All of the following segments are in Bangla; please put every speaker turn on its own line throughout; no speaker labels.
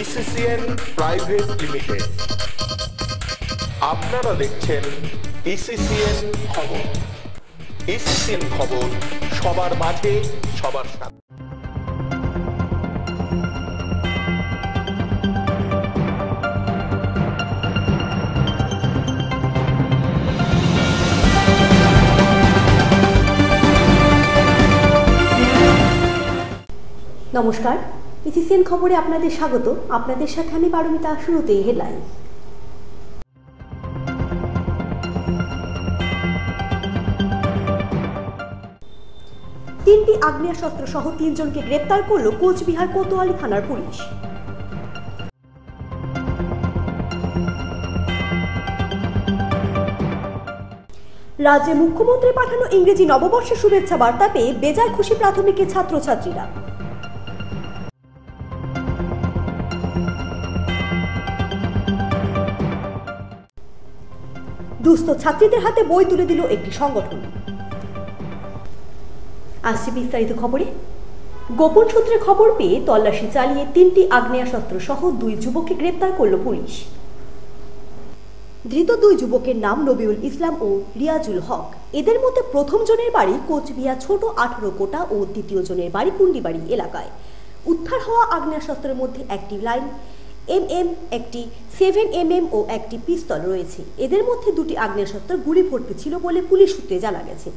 ইসিসিএন প্রাইভেট লিমিটেড। আপনারা দেখছেন ইসিসিএন খবর। ইসিসিএন খবর, সবার মাঝে সবার সাথে।
নমস্কার, ইসিসিএন খবরে আপনাদের স্বাগত। আপনাদের সাথে আমি পারমিতা। শুরুতেই হেডলাইন। তিনটি আগ্নেয়াস্ত্র সহ 3 জনকে গ্রেপ্তার করল কোচবিহার কোতোয়ালি থানার পুলিশ। রাজ্যে মুখ্যমন্ত্রী পাঠানো ইংরেজি নববর্ষের শুভেচ্ছা বার্তা পেয়ে বেজায় খুশি প্রাথমিকের ছাত্রছাত্রীরা। দুস্থ ছাত্রীদের হাতে বই তুলে দিল একটি সংগঠন। আসছে বিস্তারিত খবরে। গোপন সূত্রে খবর পেয়ে তল্লাশি চালিয়ে 3টি আগ্নেয়াস্ত্র সহ 2 যুবককে গ্রেপ্তার করল পুলিশ। ধৃত 2 যুবকের নাম নবিউল ইসলাম ও রিয়াজুল হক। এদের মধ্যে প্রথম জনের বাড়ি কোচবিহার ছোট 18 কোটা ও দ্বিতীয় জনের বাড়ি পুন্ডিবাড়ি এলাকায়। উদ্ধার হওয়া আগ্নেয়াস্ত্রের মধ্যে একটি লাইন MM, একটি 7mm ও একটি পিস্তল রয়েছে। এদের মধ্যে 2টি আগ্নেয়াস্ত্র গুলি ভর্তি ছিল বলে পুলিশ সূত্রে জানা গেছে।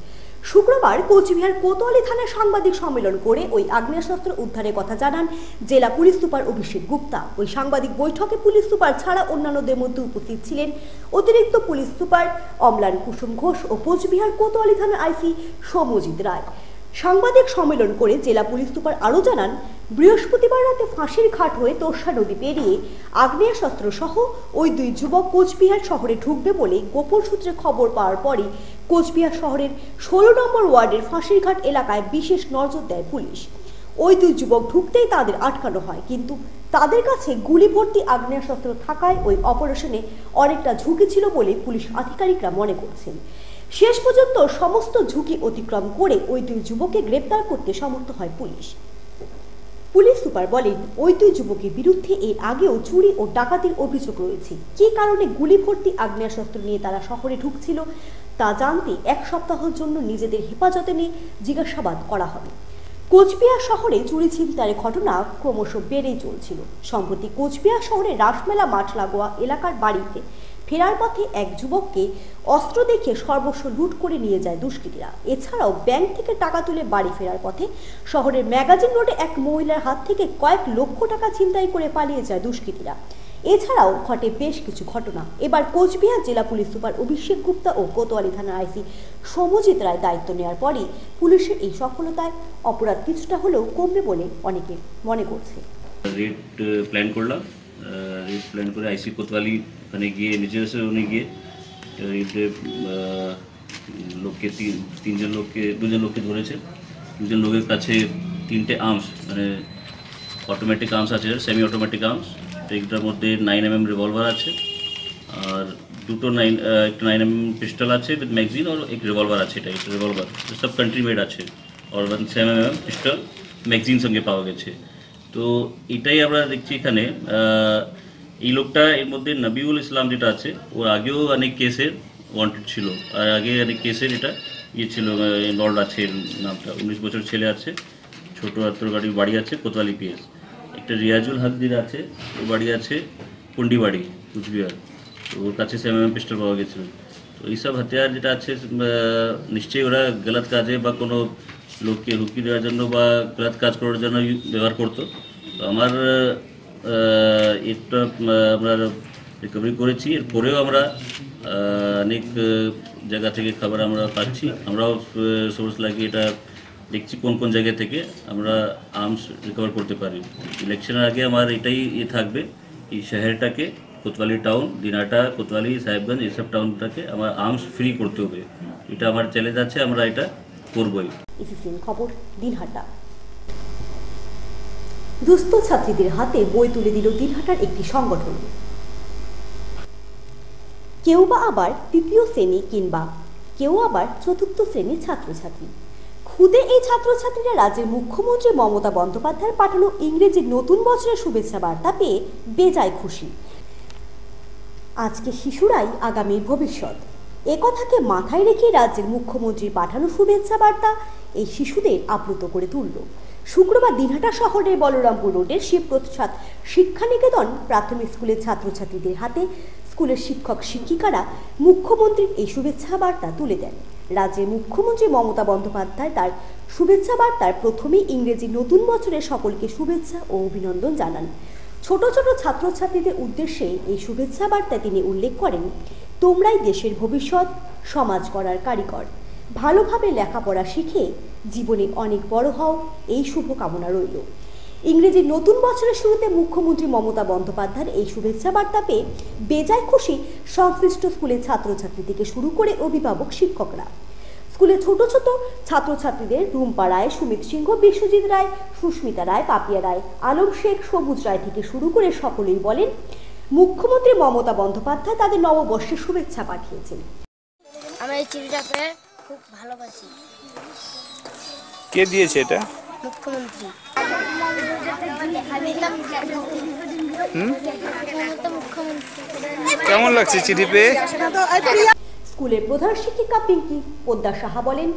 শুক্রবার কোচবিহার কোতোয়ালি থানায় সাংবাদিক সম্মেলন করে ওই আগ্নেয়াস্ত্র উদ্ধারের কথা জানান জেলা পুলিশ সুপার অভিষেক গুপ্তা। ওই সাংবাদিক বৈঠকে পুলিশ সুপার ছাড়া অন্যান্যদের মধ্যে উপস্থিত ছিলেন অতিরিক্ত পুলিশ সুপার অম্লান কুসুম ঘোষ ও কোচবিহার কোতোয়ালি থানার আইসি সৌম্যজিৎ রায়। সাংবাদিক সম্মেলন করে জেলা পুলিশ সুপার আরও জানান, বৃহস্পতিবার রাতে ফাঁসির ঘাট হয়ে তোর্ষা নদী পেরিয়ে আগ্নেয়াস্ত্র সহ ওই 2 যুবক কোচবিহার শহরে ঢুকবে বলে গোপন সূত্রে খবর পাওয়ার পরই কোচবিহার শহরের 16 নম্বর ওয়ার্ডের ফাঁসির ঘাট এলাকায় বিশেষ নজর দেয় পুলিশ। ওই 2 যুবক ঢুকতেই তাদের আটকানো হয়, কিন্তু তাদের কাছে গুলি ভর্তি আগ্নেয়াস্ত্র থাকায় ওই অপারেশনে অনেকটা ঝুঁকি ছিল বলে পুলিশ আধিকারিকরা মনে করছেন। শেষ পর্যন্ত সমস্ত ঝুঁকি অতিক্রম করে ওই 2 যুবককে গ্রেপ্তার করতে সমর্থ হয় পুলিশ। পুলিশ সুপার বলেন, ওই 2 যুবকের বিরুদ্ধে এর আগেও চুরি ও ডাকাতির অভিযোগ রয়েছে। কী কারণে গুলি ভর্তি আগ্নেয়াস্ত্র নিয়ে তারা শহরে ঢুকছিল তা জানতে 1 সপ্তাহের জন্য নিজেদের হেফাজতে নিয়ে জিজ্ঞাসাবাদ করা হবে। কোচবিহার শহরে চুরি ছিনতাইয়ের ঘটনা ক্রমশ বেড়েই চলছিল। সম্প্রতি কোচবিহার শহরে রাসমেলা মাঠ লাগোয়া এলাকার বাড়িতে ফেরার পথে এক যুবককে অস্ত্র দেখিয়ে সর্বস্ব লুট করে নিয়ে যায় দুষ্কৃতীরা। এছাড়াও ব্যাংক থেকে টাকা তুলে বাড়ি ফেরার পথে শহরের ম্যাগাজিন রোডে এক মহিলার হাত থেকে কয়েক লক্ষ টাকা ছিনতাই করে পালিয়ে যায় দুষ্কৃতীরা। এছাড়াও ঘটে বেশ কিছু ঘটনা। এবার কোচবিহার জেলা পুলিশ সুপার অভিষেক গুপ্তা ও কোতোয়ালি থানার আইসি সৌম্যজিৎ রায় দায়িত্ব নেওয়ার পরই পুলিশের এই সফলতায় অপরাধ কিছুটা হলেও কমবে বলে অনেকে মনে করছে।
রেড প্ল্যান করলাম, রেড প্ল্যান করে আইসি কোতোয়ালি ওখানে গিয়ে নিজে এসে উনি গিয়ে লোককে 2জন লোককে ধরেছে। 2জন লোকের কাছে 3টে আর্মস, মানে অটোমেটিক আর্মস আছে, সেমি অটোমেটিক আর্মস। এইটার মধ্যে 9mm রিভলভার আছে, আর একটা 9mm পিস্টল আছে উইথ ম্যাগজিন, আর এক রিভলভার আছে। এটা রিভলভার সব কান্ট্রি মেড আছে, আর 7mm পিস্টল ম্যাগজিন সঙ্গে পাওয়া গেছে। তো এটাই আমরা দেখছি এখানে। এই লোকটা এর মধ্যে নবিউল ইসলাম যেটা আছে, ওর আগেও অনেক কেসের ওয়ান্টেড ছিল, আর আগে অনেক কেসের এটা ছিল, ইনভলভ আছে। নামটা 19 বছর ছেলে আছে, ছোট গাড়ি বাড়ি আছে কোতোয়ালি PS। একটা রিয়াজুল হক যেটা আছে, ওর বাড়ি আছে পুন্ডিবাড়ি কুচবিহার। তো ওর কাছে 7mm পিস্টল পাওয়া গেছিল। তো এইসব হাতিয়ার যেটা আছে নিশ্চয়ই ওরা গলত কাজে বা কোনো লোককে হুমকি দেওয়ার জন্য বা গলত কাজ করার জন্য ব্যবহার করতো। তো আমার এটা আমরা রিকভারি করেছি। এরপরেও আমরা অনেক জায়গা থেকে খবর আমরা পাচ্ছি, আমরাও সোর্স লাগিয়ে এটা দেখছি কোন কোন জায়গা থেকে আমরা আর্মস রিকভার করতে পারি। ইলেকশনের আগে আমার এটাই থাকবে, এই শহরটাকে কোতোয়ালি টাউন, দিনাটা, কোতোয়ালি, সাহেবগঞ্জ এসব টাউনটাকে আমার আর্মস ফ্রি করতে হবে। এটা আমার চ্যালেঞ্জ আছে, আমরা এটা করবই।
ইসিসিএন খবর, দিনহাটা। দুস্থ ছাত্রীদের হাতে বই তুলে দিল দিনহাটার একটি সংগঠন। কেউ বা আবার 3য় শ্রেণী কিংবা কেউ আবার 4র্থ শ্রেণীর ছাত্রছাত্রী। খুদে এই ছাত্রছাত্রীরা রাজ্যের মুখ্যমন্ত্রী মমতা বন্দ্যোপাধ্যায়ের পাঠানো ইংরেজি নতুন বছরের শুভেচ্ছা বার্তা পেয়ে বেজায় খুশি। আজকে শিশুরাই আগামীর ভবিষ্যৎ, একথাকে মাথায় রেখে রাজ্যের মুখ্যমন্ত্রীর পাঠানো শুভেচ্ছা বার্তা এই শিশুদের আপ্লুত করে তুলল। শুক্রবার দিনহাটা শহরের বলরামপুর রোডের শিবপ্রসাদ শিক্ষানিকেতন প্রাথমিক স্কুলের ছাত্রছাত্রীদের হাতে স্কুলের শিক্ষক শিক্ষিকারা মুখ্যমন্ত্রীর এই শুভেচ্ছা বার্তা তুলে দেন। রাজ্যের মুখ্যমন্ত্রী মমতা বন্দ্যোপাধ্যায় তার শুভেচ্ছা বার্তার প্রথমেই ইংরেজি নতুন বছরের সকলকে শুভেচ্ছা ও অভিনন্দন জানান। ছোট ছোট ছাত্রছাত্রীদের উদ্দেশ্যে এই শুভেচ্ছা বার্তায় তিনি উল্লেখ করেন, তোমরাই দেশের ভবিষ্যৎ, সমাজ গড়ার কারিগর। ভালোভাবে লেখাপড়া শিখে জীবনে অনেক বড় হও, এই শুভ কামনা রইল। ইংরেজি নতুন বছরের শুরুতে মুখ্যমন্ত্রী মমতা বন্দ্যোপাধ্যায়ের এই শুভেচ্ছা বার্তা পেয়ে বেজায় খুশি সংশ্লিষ্ট স্কুলের ছাত্রছাত্রী থেকে শুরু করে অভিভাবক শিক্ষকরা। স্কুলে ছোট ছোট ছাত্রছাত্রীদের রুম্পা রায়, সুমিত সিংহ, বিশ্বজিৎ রায়, সুস্মিতা রায়, পাপিয়া রায়, আলম শেখ, সবুজ রায় থেকে শুরু করে সকলেই বলেন মুখ্যমন্ত্রী মমতা বন্দ্যোপাধ্যায় তাদের নববর্ষের শুভেচ্ছা পাঠিয়েছেন।
আমি এই চিঠিটা পেয়ে খুব ভালোবাসি।
কে দিয়েছে এটা?
মুখ্যমন্ত্রী।
কেমন লাগছে চিঠি পেয়ে?
স্কুলের প্রধান শিক্ষিকা পিঙ্কি পোদ্দার সাহা বলেন,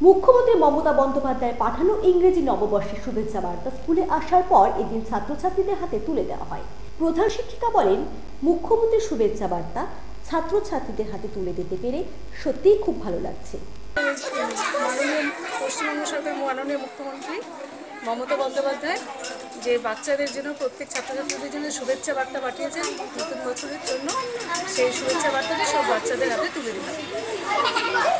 মুখ্যমন্ত্রী মমতা বন্দ্যোপাধ্যায়ের পাঠানো ইংরেজি নববর্ষের শুভেচ্ছা বার্তা স্কুলে আসার পর এদিন ছাত্রছাত্রীদের হাতে তুলে দেওয়া হয়। প্রধান শিক্ষিকা বলেন, মুখ্যমন্ত্রীর শুভেচ্ছা বার্তা ছাত্রছাত্রীদের হাতে তুলে দিতে পেরে সত্যিই খুব ভালো লাগছে।
পশ্চিমবঙ্গ সরকার মাননীয় মুখ্যমন্ত্রী মমতা বন্দ্যোপাধ্যায় যে বাচ্চাদের জন্য, প্রত্যেক ছাত্রছাত্রীদের জন্য শুভেচ্ছা বার্তা পাঠিয়েছেন নতুন বছরের জন্য, সেই শুভেচ্ছা বার্তাটা সব বাচ্চাদের হাতে তুলে দিলাম।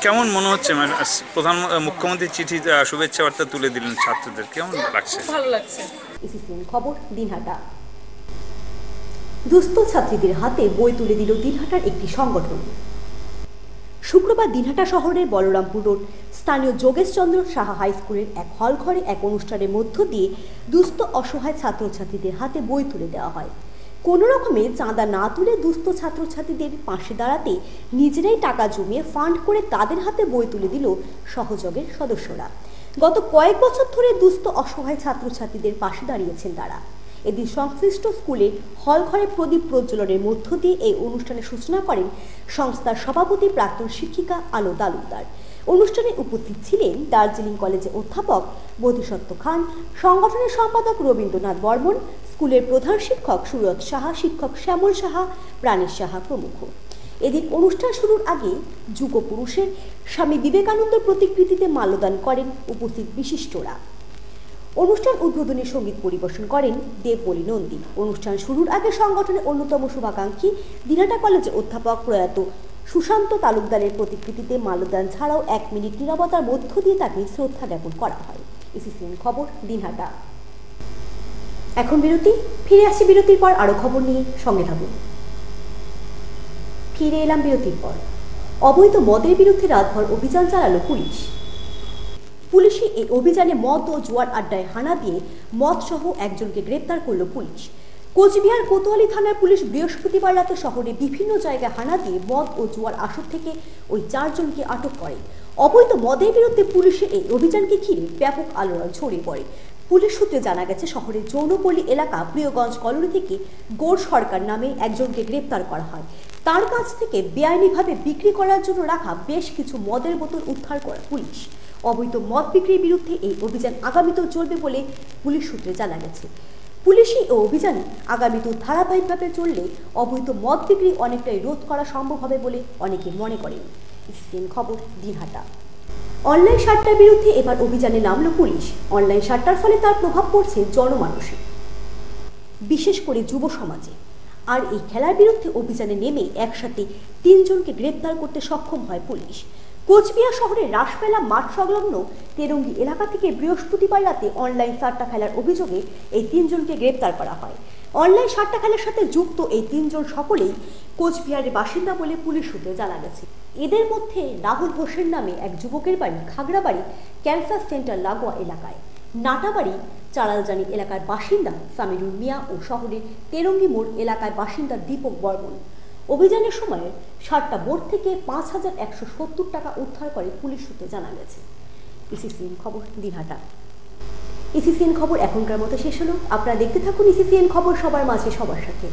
কেমন মনে হচ্ছে? মানে প্রধান মুখ্যমন্ত্রী চিঠি শুভেচ্ছা বার্তা তুলে দিলেন ছাত্রদের, কেমন লাগছে?
ভালো লাগছে।
এসিসিএন খবর, দিনহাটা। দুস্থ ছাত্রীদের হাতে বই তুলে দিল দিনহাটার একটি সংগঠন। শুক্রবার দিনহাটা শহরের বলরামপুর রোড স্থানীয় যোগেশচন্দ্র সাহা হাই স্কুলের এক হল ঘরে এক অনুষ্ঠানের মধ্য দিয়ে দুস্থ অসহায় ছাত্রছাত্রীদের হাতে বই তুলে দেওয়া হয়। কোনো রকমে চাঁদা না তুলে দুস্থ ছাত্রছাত্রীদের পাশে দাঁড়াতে নিজেরাই টাকা জমিয়ে ফান্ড করে তাদের হাতে বই তুলে দিল সহযোগের সদস্যরা। গত কয়েক বছর ধরে দুস্থ অসহায় ছাত্রছাত্রীদের পাশে দাঁড়িয়েছেন তারা। এদিন সংশ্লিষ্ট স্কুলে হল ঘরে প্রদীপ প্রজ্বলনের মধ্য দিয়ে এই অনুষ্ঠানের সূচনা করেন সংস্থার সভাপতি প্রাক্তন শিক্ষিকা আলো তালুকদার। অনুষ্ঠানে উপস্থিত ছিলেন দার্জিলিং কলেজের অধ্যাপক বোধিসত্ত্ব খান, সংগঠনের সম্পাদক রবীন্দ্রনাথ বর্মন, স্কুলের প্রধান শিক্ষক সুরজ সাহা, শিক্ষক শ্যামল সাহা, প্রাণেশ সাহা প্রমুখ। এদিন অনুষ্ঠান শুরুর আগে যুগ পুরুষের স্বামী বিবেকানন্দের প্রতিকৃতিতে মাল্যদান করেন উপস্থিত বিশিষ্টরা। অনুষ্ঠান উদ্বোধনী সঙ্গীত পরিবেশন করেন দেবমণি নন্দী। অনুষ্ঠান শুরুর আগে সংগঠনের অন্যতম শুভাকাঙ্ক্ষী দিনহাটা কলেজের অধ্যাপক প্রয়াত সুশান্ত তালুকদারের প্রতিকৃতিতে মাল্যদান ছাড়াও 1 মিনিট নীরবতার মধ্য দিয়ে তাকে শ্রদ্ধা জ্ঞাপন করা হয়। এসিসিএন খবর, দিনহাটা। এখন বিরতি, ফিরে আসছি বিরতির পর আরো খবর নিয়ে, সঙ্গে থাকুন। ফিরে এলাম বিরতির পর। অবৈধ মদের বিরুদ্ধে রাতভর অভিযান চালালো পুলিশ। পুলিশি এই অভিযানে মদ ও জুয়ার আড্ডায় হানা দিয়ে মদসহ একজনকে গ্রেপ্তার করল পুলিশ। কোচবিহার কোতোয়ালি থানার পুলিশ বৃহস্পতিবার রাতে শহরে বিভিন্ন জায়গায় হানা দিয়ে মদ ও জুয়ার আসর থেকে ওই 4 জনকে আটক করে। অবৈধ মদের বিরুদ্ধে পুলিশের এই অভিযানকে ঘিরে ব্যাপক আলোড়ন ছড়িয়ে পড়ে। পুলিশ সূত্রে জানা গেছে, শহরের যৌনপল্লী এলাকা প্রিয়গঞ্জ কলোনি থেকে গৌর সরকার নামে একজনকে গ্রেপ্তার করা হয়। তার কাছ থেকে বেআইনিভাবে বিক্রি করার জন্য রাখা বেশ কিছু মদের বোতল উদ্ধার করে পুলিশ। অবৈধ মদ বিক্রির বিরুদ্ধে এই অভিযান আগামীতেও চলবে বলে পুলিশ সূত্রে জানা গেছে। পুলিশি এই অভিযান আগামীতেও ধারাবাহিকভাবে চললে অবৈধ মদ বিক্রি অনেকটাই রোধ করা সম্ভব হবে বলে অনেকে মনে করেন। এসিসিএন খবর, দিনহাটা। অনলাইন সাট্টার বিরুদ্ধে এবার অভিযানে নামল পুলিশ। অনলাইন সাট্টার ফলে তার প্রভাব পড়ছে জনমানুষে, বিশেষ করে যুব সমাজে। আর এই খেলার বিরুদ্ধে অভিযানে নেমে একসাথে 3 জনকে গ্রেপ্তার করতে সক্ষম হয় পুলিশ। কোচবিহার শহরের রাসমেলা মাঠ সংলগ্ন তেরঙ্গি এলাকা থেকে বৃহস্পতিবার রাতে অনলাইন সাট্টা খেলার অভিযোগে এই 3 জনকে গ্রেপ্তার করা হয়। অনলাইন সাট্টা খেলার সাথে যুক্ত এই 3 জন সকলেই কোচবিহারের বাসিন্দা বলে পুলিশ সূত্রে জানা গেছে। এদের মধ্যে রাহুল হোসেন নামে এক যুবকের বাড়ি খাগড়াবাড়ি ক্যান্সার সেন্টার লাগোয়া এলাকায়, নাটাবাড়ি চারালজানি এলাকার বাসিন্দা সামিরুল মিয়া ও শহরের তেরঙ্গি মোড় এলাকার বাসিন্দা দীপক বর্মন। অভিযানের সময় সাট্টা বোর্ড থেকে 5,170 টাকা উদ্ধার করে পুলিশ সূত্রে জানা গেছে। ইসিসিএন খবর দিনহাটা। ইসিসিএন খবর এখনকার মতো শেষ হলো। আপনারা দেখতে থাকুন ইসিসিএন খবর, সবার মাঝে সবার সাথে।